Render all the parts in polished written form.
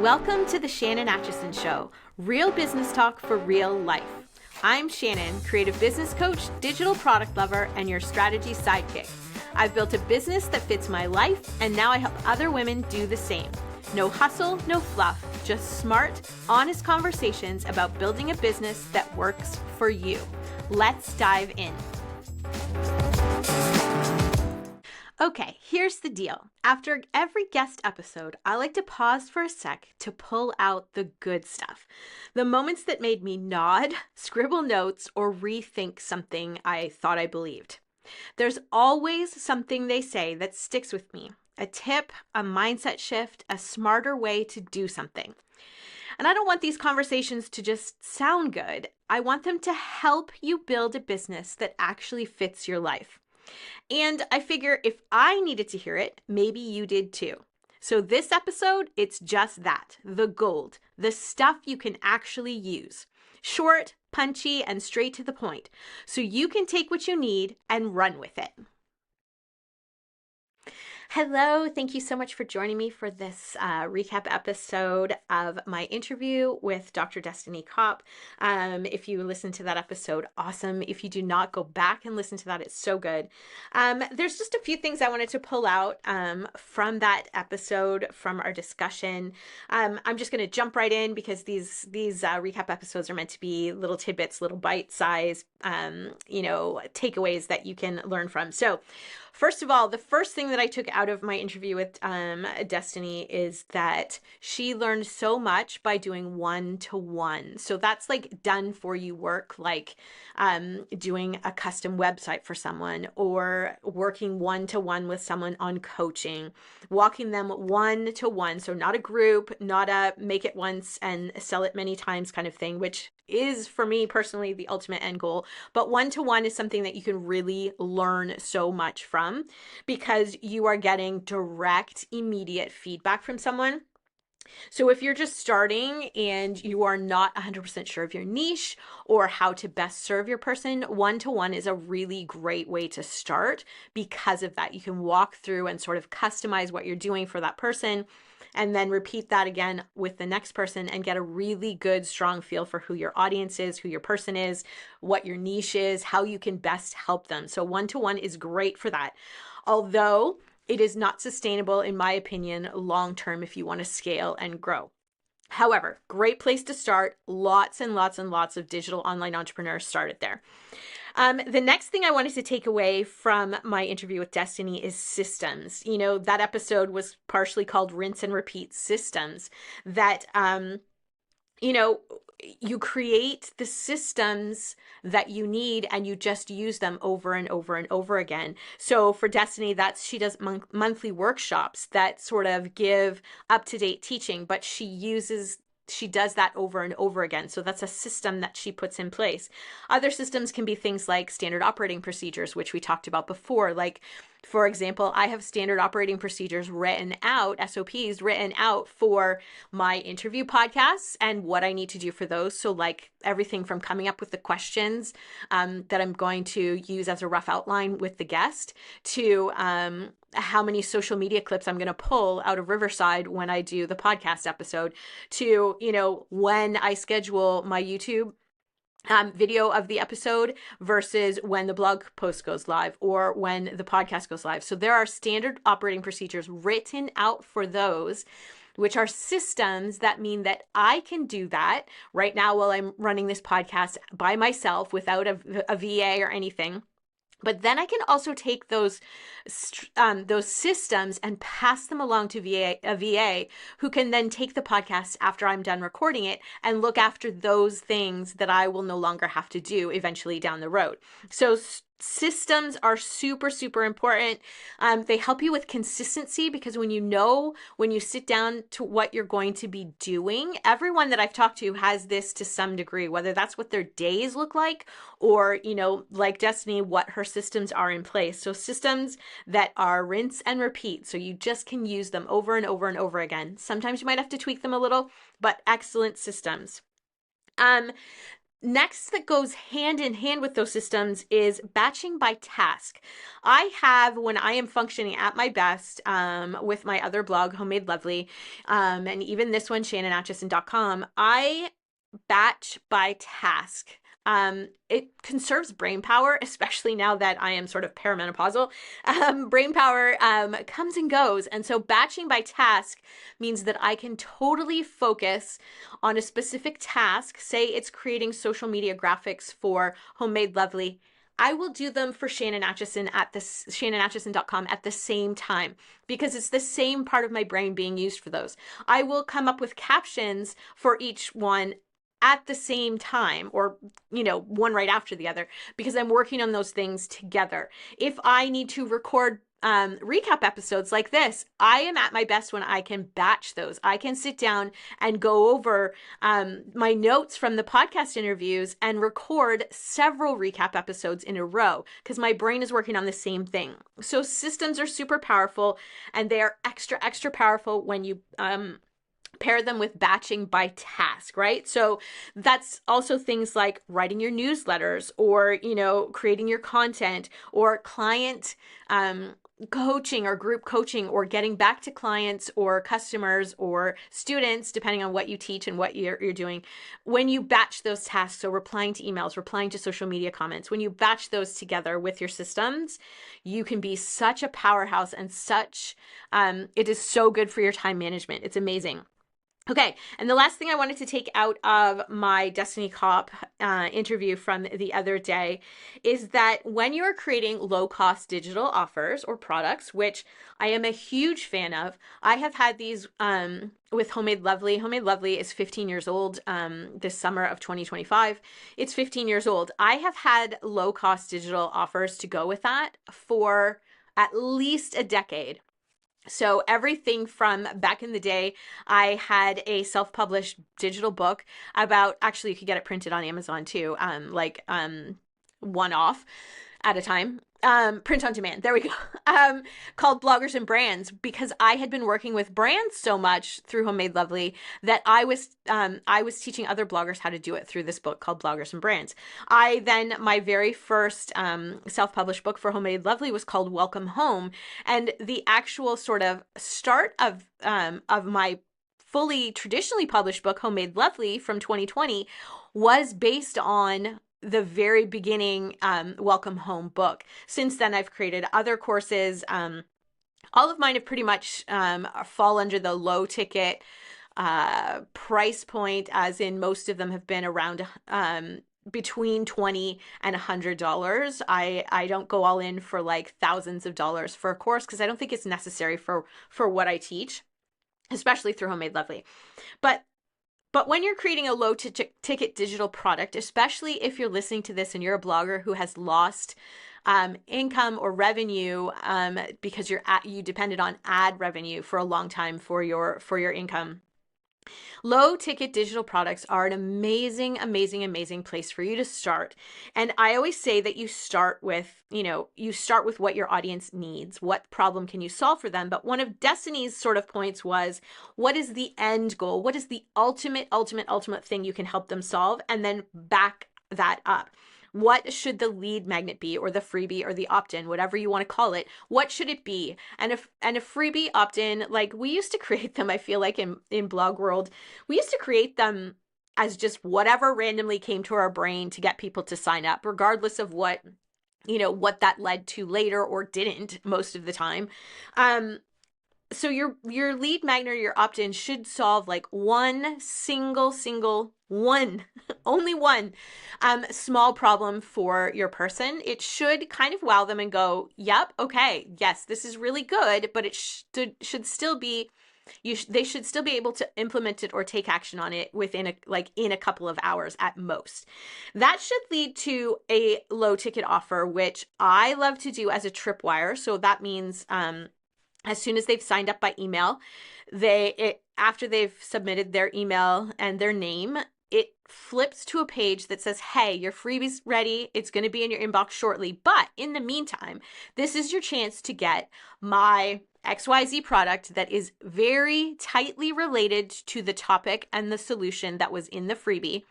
Welcome to the Shannon Atchison Show, real business talk for real life. I'm Shannon, creative business coach, digital product lover, and your strategy sidekick. I've built a business that fits my life, and now I help other women do the same. No hustle, no fluff, just smart, honest conversations about building a business that works for you. Let's dive in. Okay, here's the deal. After every guest episode, I like to pause for a sec to pull out the good stuff. The moments that made me nod, scribble notes, or rethink something I thought I believed. There's always something they say that sticks with me. A tip, a mindset shift, a smarter way to do something. And I don't want these conversations to just sound good. I want them to help you build a business that actually fits your life. And I figure if I needed to hear it, maybe you did too. So this episode, it's just that, the gold, the stuff you can actually use. Short, punchy, and straight to the point. So you can take what you need and run with it. Hello, thank you so much for joining me for this recap episode of my interview with Dr. Destini Copp. If you listen to that episode, awesome. If you do not, go back and listen to that. It's so good. There's just a few things I wanted to pull out from that episode, from our discussion. I'm just going to jump right in because these recap episodes are meant to be little tidbits, little bite-sized, takeaways that you can learn from. So, first of all, the first thing that I took out of my interview with Destini is that she learned so much by doing one-to-one. So that's like done for you work, like doing a custom website for someone or working one-to-one with someone on coaching, walking them one-to-one. So not a group, not a make it once and sell it many times kind of thing, which is for me personally the ultimate end goal. But one-to-one is something that you can really learn so much from because you are getting direct, immediate feedback from someone. So if you're just starting and you are not 100% sure of your niche or how to best serve your person, one-to-one is a really great way to start because of that. You can walk through and sort of customize what you're doing for that person and then repeat that again with the next person and get a really good, strong feel for who your audience is, who your person is, what your niche is, how you can best help them. So one-to-one is great for that. Although it is not sustainable, in my opinion, long-term if you want to scale and grow. However, great place to start. Lots and lots and lots of digital online entrepreneurs started there. The next thing I wanted to take away from my interview with Destini is systems. You know, that episode was partially called Rinse and Repeat Systems that, you create the systems that you need and you just use them over and over and over again. So for Destini, she does monthly workshops that sort of give up-to-date teaching, but she does that over and over again. So that's a system that she puts in place. Other systems can be things like standard operating procedures, which we talked about before. Like, for example, I have standard operating procedures written out, SOPs written out for my interview podcasts and what I need to do for those. So like everything from coming up with the questions that I'm going to use as a rough outline with the guest to how many social media clips I'm going to pull out of Riverside when I do the podcast episode to, when I schedule my YouTube video of the episode versus when the blog post goes live or when the podcast goes live. So there are standard operating procedures written out for those, which are systems that mean that I can do that right now while I'm running this podcast by myself without a VA or anything. But then I can also take those systems and pass them along to a VA who can then take the podcast after I'm done recording it and look after those things that I will no longer have to do eventually down the road. So systems are super, super important. They help you with consistency because when you sit down to what you're going to be doing, everyone that I've talked to has this to some degree, whether that's what their days look like or, like Destini, what her systems are in place. So systems that are rinse and repeat. So you just can use them over and over and over again. Sometimes you might have to tweak them a little, but excellent systems. next that goes hand in hand with those systems is batching by task. I have, when I am functioning at my best, with my other blog, Homemade Lovely, and even this one, shannonatchison.com, I batch by task. It conserves brain power, especially now that I am sort of perimenopausal. Brain power comes and goes. And so batching by task means that I can totally focus on a specific task. Say it's creating social media graphics for Homemade Lovely. I will do them for Shannon Atchison at this shannonatchison.com at the same time, because it's the same part of my brain being used for those. I will come up with captions for each one at the same time, or one right after the other, because I'm working on those things together. If I need to record recap episodes like this, I am at my best when I can batch those. I can sit down and go over my notes from the podcast interviews and record several recap episodes in a row, because my brain is working on the same thing. So systems are super powerful, and they are extra powerful when you pair them with batching by task, right? So that's also things like writing your newsletters, or, creating your content, or client coaching or group coaching, or getting back to clients or customers or students, depending on what you teach and what you're doing. When you batch those tasks, so replying to emails, replying to social media comments, when you batch those together with your systems, you can be such a powerhouse, and it is so good for your time management. It's amazing. Okay, and the last thing I wanted to take out of my Destini Copp interview from the other day is that when you're creating low-cost digital offers or products, which I am a huge fan of, I have had these with Homemade Lovely. Homemade Lovely is 15 years old this summer of 2025. It's 15 years old. I have had low-cost digital offers to go with that for at least a decade. So everything from back in the day, I had a self-published digital book about, actually you could get it printed on Amazon too, one off at a time. Print on demand, there we go, called Bloggers and Brands, because I had been working with brands so much through Homemade Lovely that I was teaching other bloggers how to do it through this book called Bloggers and Brands. My very first self-published book for Homemade Lovely was called Welcome Home, and the actual sort of start of my fully traditionally published book, Homemade Lovely, from 2020, was based on the very beginning Welcome Home book. Since then, I've created other courses. All of mine have pretty much fall under the low ticket price point, as in most of them have been around between $20 and $100. I don't go all in for like thousands of dollars for a course, because I don't think it's necessary for what I teach, especially through Homemade Lovely. But when you're creating a low ticket digital product, especially if you're listening to this and you're a blogger who has lost income or revenue because you depended on ad revenue for a long time for your income, low ticket digital products are an amazing place for you to start. And I always say that you start with what your audience needs. What problem can you solve for them? But one of Destiny's sort of points was, what is the end goal? What is the ultimate thing you can help them solve? And then back that up. What should the lead magnet be, or the freebie, or the opt-in, whatever you want to call it? What should it be? And a freebie opt-in, like we used to create them, I feel like in blog world, we used to create them as just whatever randomly came to our brain to get people to sign up, regardless of what that led to later or didn't most of the time. So your lead magnet or your opt-in should solve like one only one small problem for your person. It should kind of wow them and go, yep, okay, yes, this is really good, but it should still be, they should still be able to implement it or take action on it within in a couple of hours at most. That should lead to a low ticket offer, which I love to do as a tripwire. So that means as soon as they've signed up by email, after they've submitted their email and their name, it flips to a page that says, hey, your freebie's ready. It's going to be in your inbox shortly. But in the meantime, this is your chance to get my XYZ product that is very tightly related to the topic and the solution that was in the freebie.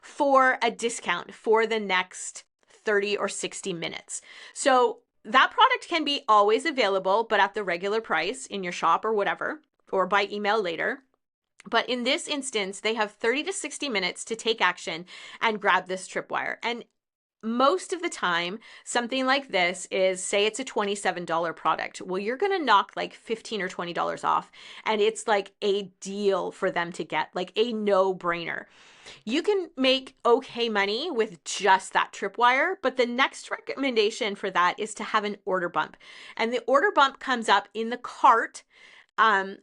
for a discount for the next 30 or 60 minutes. So that product can be always available, but at the regular price in your shop or whatever, or by email later. But in this instance, they have 30 to 60 minutes to take action and grab this tripwire. And most of the time, something like this is, say it's a $27 product. Well, you're going to knock like $15 or $20 off. And it's like a deal for them to get, like a no-brainer. You can make okay money with just that tripwire, but the next recommendation for that is to have an order bump. And the order bump comes up in the cart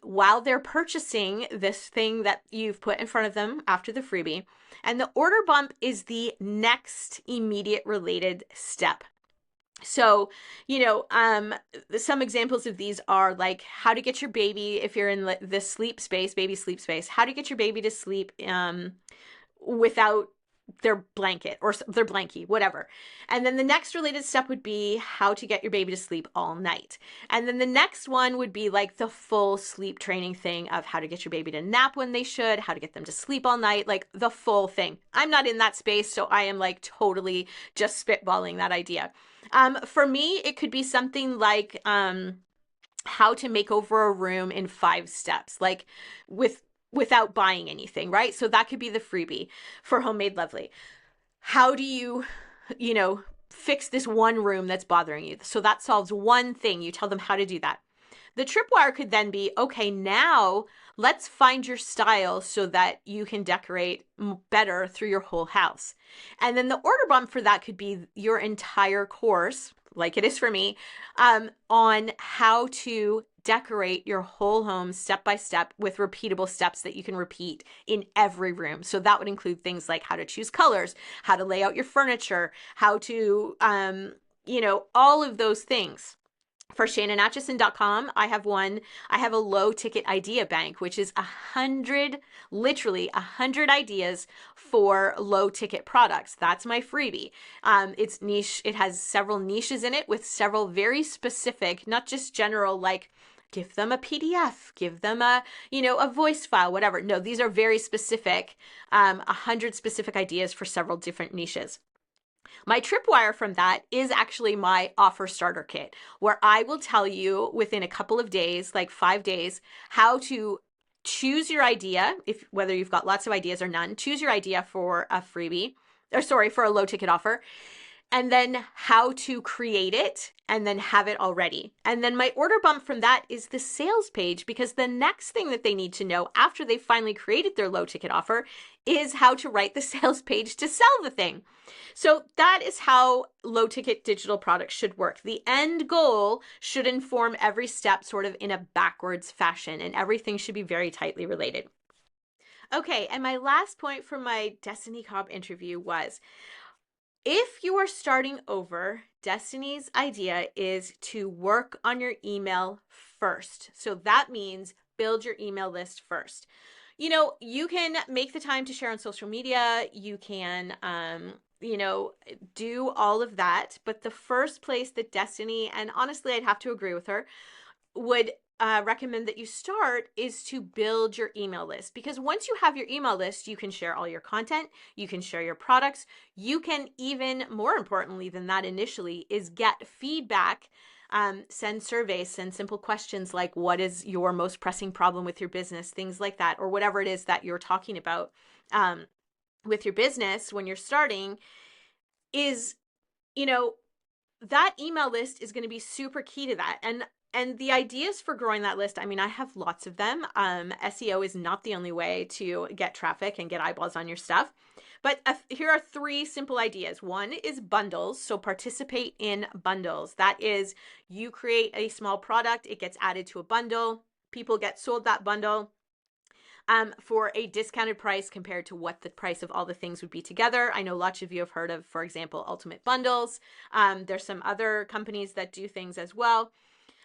while they're purchasing this thing that you've put in front of them after the freebie. And the order bump is the next immediate related step. So, some examples of these are like how to get your baby, if you're in the sleep space, baby sleep space, how to get your baby to sleep without their blanket or their blankie, whatever. And then the next related step would be how to get your baby to sleep all night. And then the next one would be like the full sleep training thing of how to get your baby to nap when they should, how to get them to sleep all night, like the full thing. I'm not in that space, so I am like totally just spitballing that idea. For me, it could be something like how to make over a room in 5 steps, like without buying anything, right? So that could be the freebie for Homemade Lovely. How do you fix this one room that's bothering you? So that solves one thing. You tell them how to do that. The tripwire could then be, okay, now let's find your style so that you can decorate better through your whole house. And then the order bump for that could be your entire course, like it is for me, on how to decorate your whole home step by step with repeatable steps that you can repeat in every room. So that would include things like how to choose colors, how to lay out your furniture, how to, all of those things. For ShannonAtchison.com, I have a low ticket idea bank, which is 100 ideas for low ticket products. That's my freebie. It's niche. It has several niches in it with several very specific, not just general, like give them a PDF, give them a voice file, whatever. No, these are very specific, 100 specific ideas for several different niches. My tripwire from that is actually my offer starter kit, where I will tell you within a couple of days, like 5 days, how to choose your idea, whether you've got lots of ideas or none, choose your idea for a freebie, for a low ticket offer, and then how to create it and then have it all ready. And then my order bump from that is the sales page, because the next thing that they need to know after they've finally created their low ticket offer is how to write the sales page to sell the thing. So that is how low ticket digital products should work. The end goal should inform every step sort of in a backwards fashion, and everything should be very tightly related. Okay, and my last point from my Destini Copp interview was, if you are starting over, Destiny's idea is to work on your email first. So that means build your email list first. You can make the time to share on social media. You can, do all of that. But the first place that Destini, and honestly, I'd have to agree with her, would recommend that you start is to build your email list. Because once you have your email list, you can share all your content, you can share your products, you can, even more importantly than that initially, is get feedback, send surveys, send simple questions like, what is your most pressing problem with your business, things like that, or whatever it is that you're talking about with your business when you're starting. Is, that email list is going to be super key to that. And the ideas for growing that list, I mean, I have lots of them. SEO is not the only way to get traffic and get eyeballs on your stuff. But here are 3 simple ideas. One is bundles. So participate in bundles. That is, you create a small product, it gets added to a bundle, people get sold that bundle for a discounted price compared to what the price of all the things would be together. I know lots of you have heard of, for example, Ultimate Bundles. There's some other companies that do things as well.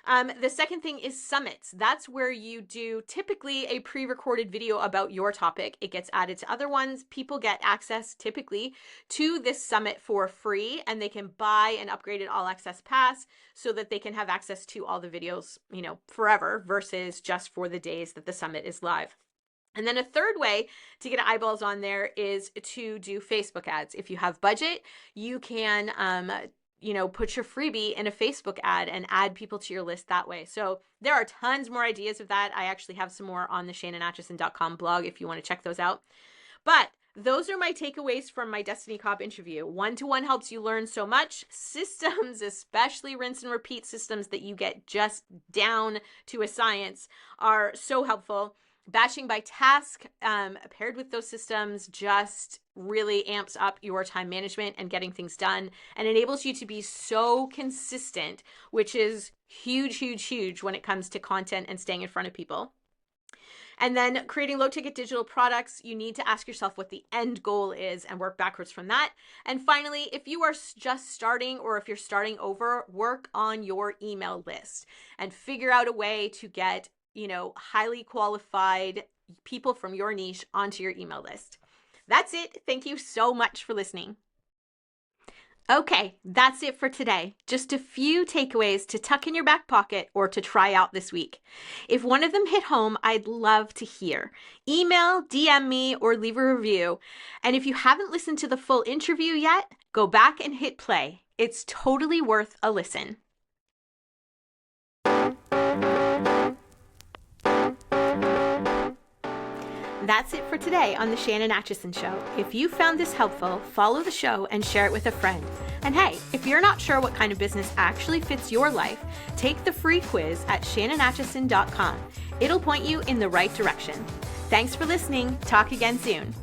The second thing is summits. That's where you do typically a pre-recorded video about your topic. It gets added to other ones. People get access typically to this summit for free, and they can buy an upgraded all access pass so that they can have access to all the videos, forever, versus just for the days that the summit is live. And then a third way to get eyeballs on there is to do Facebook ads. If you have budget, you can, put your freebie in a Facebook ad and add people to your list that way. So there are tons more ideas of that. I actually have some more on the ShannonAtchison.com blog if you want to check those out. But those are my takeaways from my Destini Copp interview. One-to-one helps you learn so much. Systems, especially rinse and repeat systems that you get just down to a science, are so helpful. Batching by task paired with those systems just really amps up your time management and getting things done, and enables you to be so consistent, which is huge, huge, huge when it comes to content and staying in front of people. And then creating low-ticket digital products, you need to ask yourself what the end goal is and work backwards from that. And finally, if you are just starting or if you're starting over, work on your email list and figure out a way to get highly qualified people from your niche onto your email list. That's it. Thank you so much for listening. Okay, that's it for today. Just a few takeaways to tuck in your back pocket or to try out this week. If one of them hit home, I'd love to hear. Email, DM me, or leave a review. And if you haven't listened to the full interview yet, go back and hit play. It's totally worth a listen. That's it for today on The Shannon Atchison Show. If you found this helpful, follow the show and share it with a friend. And hey, if you're not sure what kind of business actually fits your life, take the free quiz at ShannonAtchison.com. It'll point you in the right direction. Thanks for listening. Talk again soon.